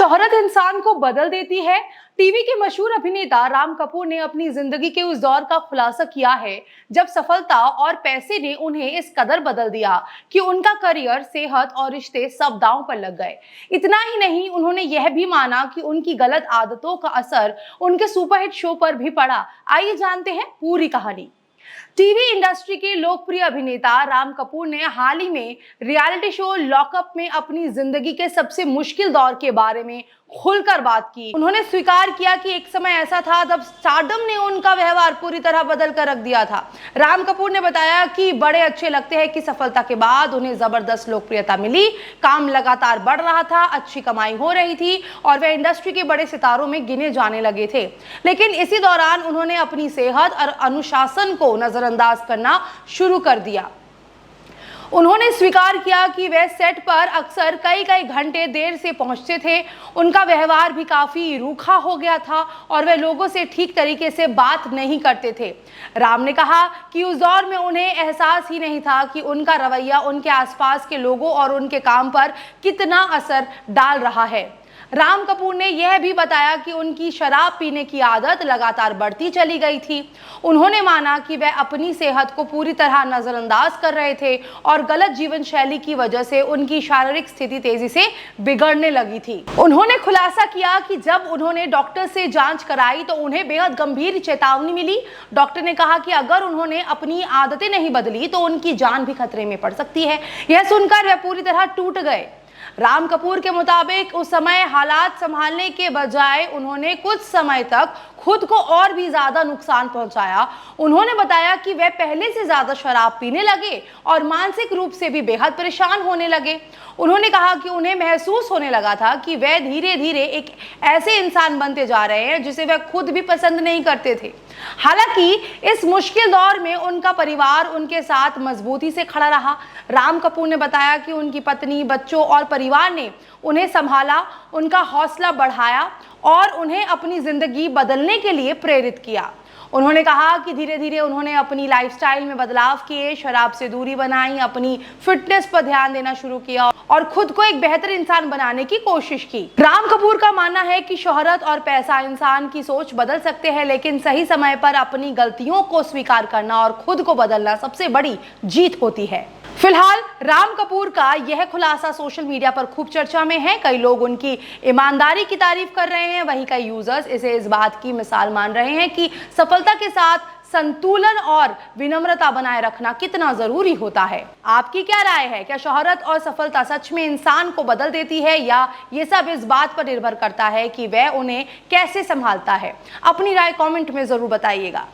शोहरत इंसान को बदल देती है। टीवी के मशहूर अभिनेता राम कपूर ने अपनी जिंदगी के उस दौर का खुलासा किया है जब सफलता और पैसे ने उन्हें इस कदर बदल दिया कि उनका करियर, सेहत और रिश्ते सब दांव पर लग गए। इतना ही नहीं, उन्होंने यह भी माना कि उनकी गलत आदतों का असर उनके सुपरहिट शो पर भी पड़ा। आइए जानते हैं पूरी कहानी। टीवी इंडस्ट्री के लोकप्रिय अभिनेता राम कपूर ने हाल ही में रियलिटी शो लॉकअप में अपनी जिंदगी के सबसे मुश्किल दौर के बारे में खुलकर बात की। उन्होंने स्वीकार किया कि एक समय ऐसा था जब स्टारडम ने उनका व्यवहार पूरी तरह बदल कर रख दिया था। राम कपूर ने बताया कि बड़े अच्छे लगते हैं कि सफलता के बाद उन्हें जबरदस्त लोकप्रियता मिली, काम लगातार बढ़ रहा था, अच्छी कमाई हो रही थी और वे इंडस्ट्री के बड़े सितारों में गिने जाने लगे थे। लेकिन इसी दौरान उन्होंने अपनी सेहत और अनुशासन को नजरअंदाज करना शुरू कर दिया। उन्होंने स्वीकार किया कि वे सेट पर अक्सर कई घंटे देर से पहुंचते थे, उनका व्यवहार भी काफी रूखा हो गया था और वे लोगों से ठीक तरीके से बात नहीं करते थे। राम ने कहा कि उस दौर में उन्हें एहसास ही नहीं था कि उनका रवैया उनके आसपास के लोगों और उनके काम पर कितना असर डाल रहा है। राम कपूर ने यह भी बताया कि उनकी शराब पीने की आदत लगातार बढ़ती चली गई थी। उन्होंने माना कि वह अपनी सेहत को पूरी तरह नजरअंदाज कर रहे थे और गलत जीवन शैली की वजह से उनकी शारीरिक स्थिति तेजी से बिगड़ने लगी थी। उन्होंने खुलासा किया कि जब उन्होंने डॉक्टर से जांच कराई तो उन्हें बेहद गंभीर चेतावनी मिली। डॉक्टर ने कहा कि अगर उन्होंने अपनी आदतें नहीं बदली तो उनकी जान भी खतरे में पड़ सकती है। यह सुनकर वे पूरी तरह टूट गए। राम कपूर के मुताबिक उस समय हालात संभालने के बजाय उन्होंने कुछ समय तक खुद को और भी ज्यादा नुकसान पहुंचाया। उन्होंने बताया कि वे पहले से ज्यादा शराब पीने लगे और मानसिक रूप से भी बेहद परेशान होने लगे। उन्होंने कहा कि उन्हें महसूस होने लगा था कि वे धीरे धीरे एक ऐसे इंसान बनते जा रहे हैं जिसे वे खुद भी पसंद नहीं करते थे। हालांकि इस मुश्किल दौर में उनका परिवार उनके साथ मजबूती से खड़ा रहा। राम कपूर ने बताया कि उनकी पत्नी, बच्चों और परिवार ने उन्हें संभाला, उनका हौसला बढ़ाया और उन्हें अपनी जिंदगी बदलने के लिए प्रेरित किया। उन्होंने कहा कि धीरे धीरे उन्होंने अपनी लाइफस्टाइल में बदलाव किए, शराब से दूरी बनाई, अपनी फिटनेस पर ध्यान देना शुरू किया और खुद को एक बेहतर इंसान बनाने की कोशिश की। राम कपूर का मानना है कि शोहरत और पैसा इंसान की सोच बदल सकते हैं, लेकिन सही समय पर अपनी गलतियों को स्वीकार करना और खुद को बदलना सबसे बड़ी जीत होती है। फिलहाल राम कपूर का यह खुलासा सोशल मीडिया पर खूब चर्चा में है। कई लोग उनकी ईमानदारी की तारीफ कर रहे हैं, वहीं कई यूजर्स इसे इस बात की मिसाल मान रहे हैं कि सफलता के साथ संतुलन और विनम्रता बनाए रखना कितना जरूरी होता है। आपकी क्या राय है? क्या शोहरत और सफलता सच में इंसान को बदल देती है या ये सब इस बात पर निर्भर करता है कि वह उन्हें कैसे संभालता है? अपनी राय कमेंट में जरूर बताइएगा।